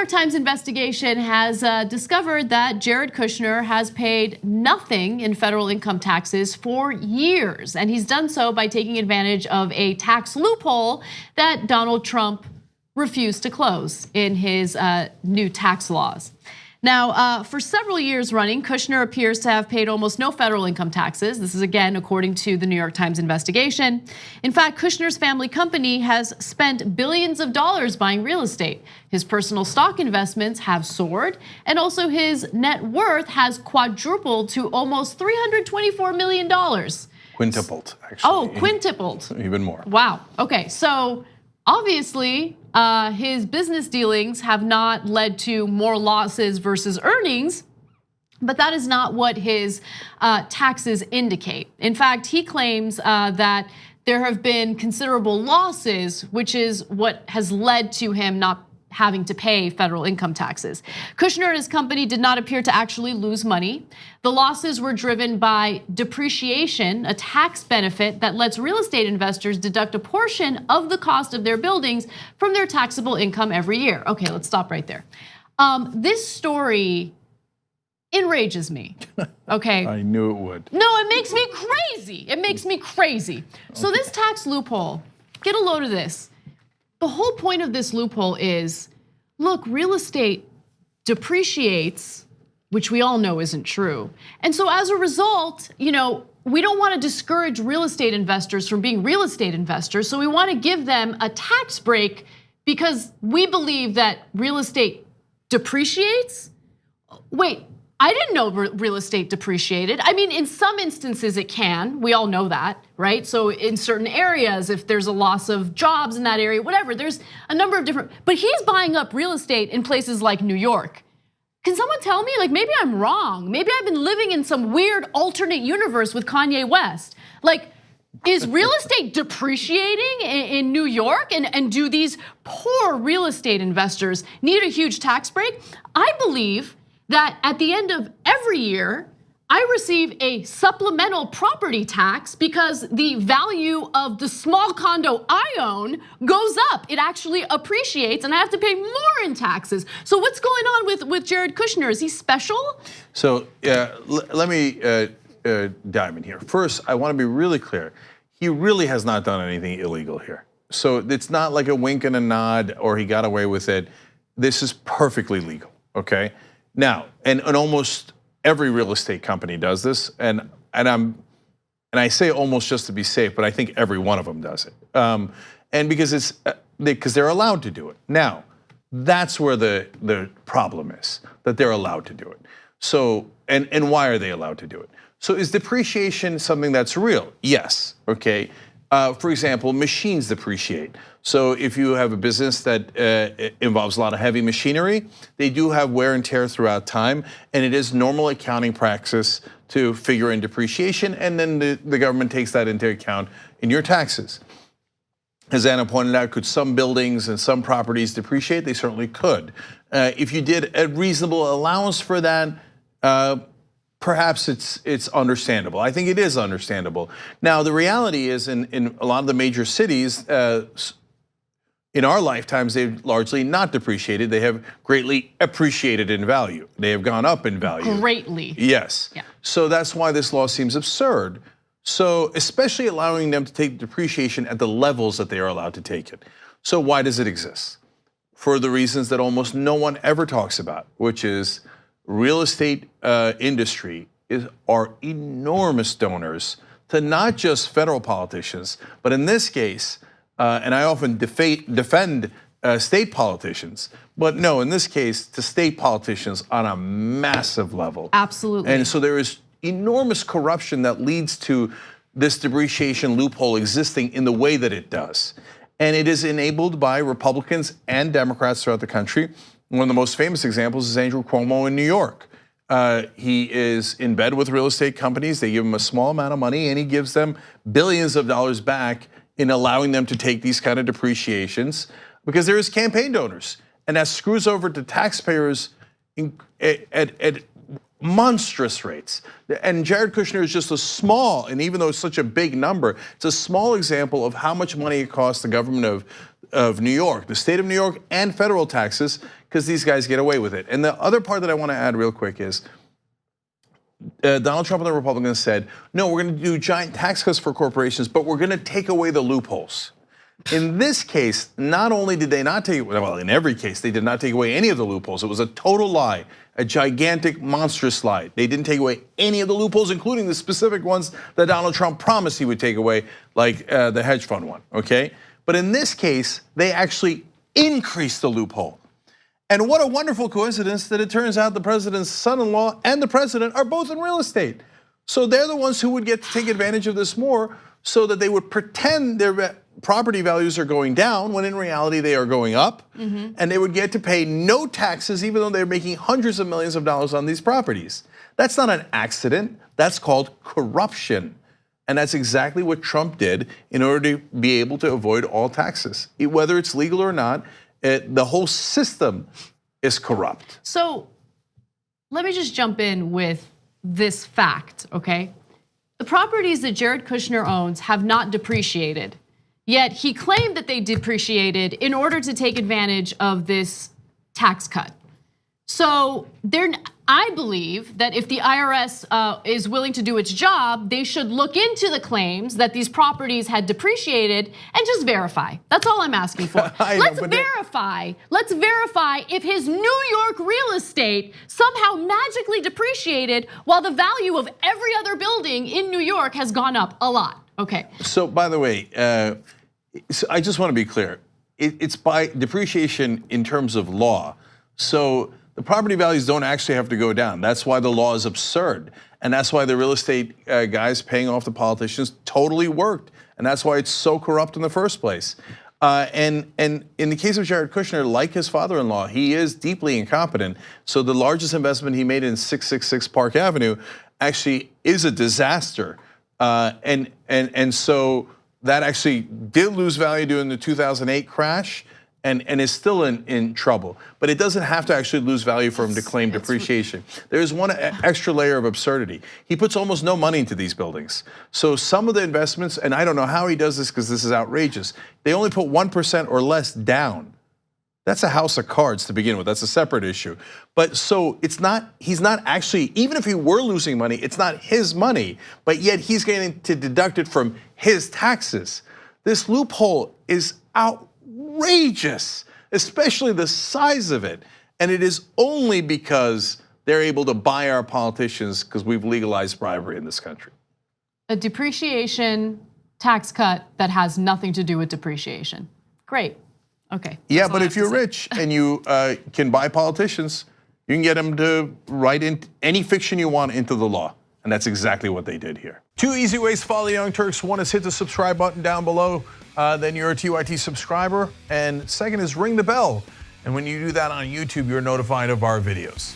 York Times investigation has discovered that Jared Kushner has paid nothing in federal income taxes for years. And he's done so by taking advantage of a tax loophole that Donald Trump refused to close in his new tax laws. Now, for several years running, Kushner appears to have paid almost no federal income taxes. This is again, according to the New York Times investigation. In fact, Kushner's family company has spent billions of dollars buying real estate. His personal stock investments have soared, and also his net worth has quadrupled to almost $324 million. Quintupled, actually. Oh, quintupled. Even more. Wow, okay, so obviously, his business dealings have not led to more losses versus earnings, but that is not what his taxes indicate. In fact, he claims that there have been considerable losses, which is what has led to him not having to pay federal income taxes. Kushner and his company did not appear to actually lose money. The losses were driven by depreciation, a tax benefit that lets real estate investors deduct a portion of the cost of their buildings from their taxable income every year. Okay, let's stop right there. This story enrages me, okay? I knew it would. No, it makes me crazy. It makes me crazy. So this tax loophole, get a load of this. The whole point of this loophole is, look, real estate depreciates, which we all know isn't true. And so as a result, we don't want to discourage real estate investors from being real estate investors. So we want to give them a tax break because we believe that real estate depreciates. Wait, I didn't know real estate depreciated. I mean, in some instances it can, we all know that, right? So in certain areas, if there's a loss of jobs in that area, whatever, there's a number of different, but he's buying up real estate in places like New York. Can someone tell me, like maybe I'm wrong. Maybe I've been living in some weird alternate universe with Kanye West. Like, is real estate depreciating in New York? And do these poor real estate investors need a huge tax break? I believe that at the end of every year, I receive a supplemental property tax because the value of the small condo I own goes up. It actually appreciates and I have to pay more in taxes. So what's going on with Jared Kushner? Is he special? So let me dive in here. First, I want to be really clear. He really has not done anything illegal here. So it's not like a wink and a nod or he got away with it. This is perfectly legal, okay? Now, and almost every real estate company does this, and I say almost just to be safe, but I think every one of them does it, and because they're allowed to do it. Now, that's where the problem is, that they're allowed to do it. So, and why are they allowed to do it? So, is depreciation something that's real? Yes. Okay. For example, machines depreciate. So if you have a business that involves a lot of heavy machinery, they do have wear and tear throughout time, and it is normal accounting practice to figure in depreciation, and then the government takes that into account in your taxes. As Anna pointed out, could some buildings and some properties depreciate? They certainly could. If you did a reasonable allowance for that, perhaps it's understandable. I think it is understandable. Now, the reality is in a lot of the major cities, in our lifetimes, they've largely not depreciated. They have greatly appreciated in value. They have gone up in value. Greatly. Yes. Yeah. So that's why this law seems absurd. So especially allowing them to take depreciation at the levels that they are allowed to take it. So why does it exist? For the reasons that almost no one ever talks about, which is real estate industry are enormous donors to not just federal politicians, but in this case, and I often defend state politicians, but no, in this case, to state politicians on a massive level. Absolutely. And so there is enormous corruption that leads to this depreciation loophole existing in the way that it does. And it is enabled by Republicans and Democrats throughout the country. One of the most famous examples is Andrew Cuomo in New York. He is in bed with real estate companies. They give him a small amount of money and he gives them billions of dollars back in allowing them to take these kind of depreciations because there is campaign donors. And that screws over to taxpayers at monstrous rates. And Jared Kushner is just a small, and even though it's such a big number, it's a small example of how much money it costs the government of New York, the state of New York, and federal taxes, because these guys get away with it. And the other part that I want to add real quick is Donald Trump and the Republicans said, no, we're going to do giant tax cuts for corporations, but we're going to take away the loopholes. In this case, not only did they not take, well, in every case, they did not take away any of the loopholes. It was a total lie, a gigantic, monstrous lie. They didn't take away any of the loopholes, including the specific ones that Donald Trump promised he would take away, like the hedge fund one, okay? But in this case, they actually increased the loophole. And what a wonderful coincidence that it turns out the president's son-in-law and the president are both in real estate. So they're the ones who would get to take advantage of this more, so that they would pretend their property values are going down when in reality they are going up. And they would get to pay no taxes even though they're making hundreds of millions of dollars on these properties. That's not an accident, that's called corruption. And that's exactly what Trump did in order to be able to avoid all taxes. Whether it's legal or not, the whole system is corrupt. So let me just jump in with this fact, okay? The properties that Jared Kushner owns have not depreciated, yet he claimed that they depreciated in order to take advantage of this tax cut. So I believe that if the IRS is willing to do its job, they should look into the claims that these properties had depreciated and just verify. That's all I'm asking for. Let's verify if his New York real estate somehow magically depreciated while the value of every other building in New York has gone up a lot. Okay. So by the way, so I just want to be clear. It's by depreciation in terms of law. So the property values don't actually have to go down. That's why the law is absurd. And that's why the real estate guys paying off the politicians totally worked. And that's why it's so corrupt in the first place. And in the case of Jared Kushner, like his father-in-law, he is deeply incompetent. So the largest investment he made in 666 Park Avenue actually is a disaster. And so that actually did lose value during the 2008 crash. And is still in trouble. But it doesn't have to actually lose value for him to claim depreciation. There's one extra layer of absurdity. He puts almost no money into these buildings. So some of the investments, and I don't know how he does this because this is outrageous, they only put 1% or less down. That's a house of cards to begin with. That's a separate issue. But so he's not actually, even if he were losing money, it's not his money, but yet he's getting to deduct it from his taxes. This loophole is outrageous, especially the size of it. And it is only because they're able to buy our politicians because we've legalized bribery in this country. A depreciation tax cut that has nothing to do with depreciation. Great, okay. Yeah, but if you're rich and you can buy politicians, you can get them to write in any fiction you want into the law. And that's exactly what they did here. 2 easy ways to follow the Young Turks. One is hit the subscribe button down below. Then you're a TYT subscriber. And second is ring the bell. And when you do that on YouTube, you're notified of our videos.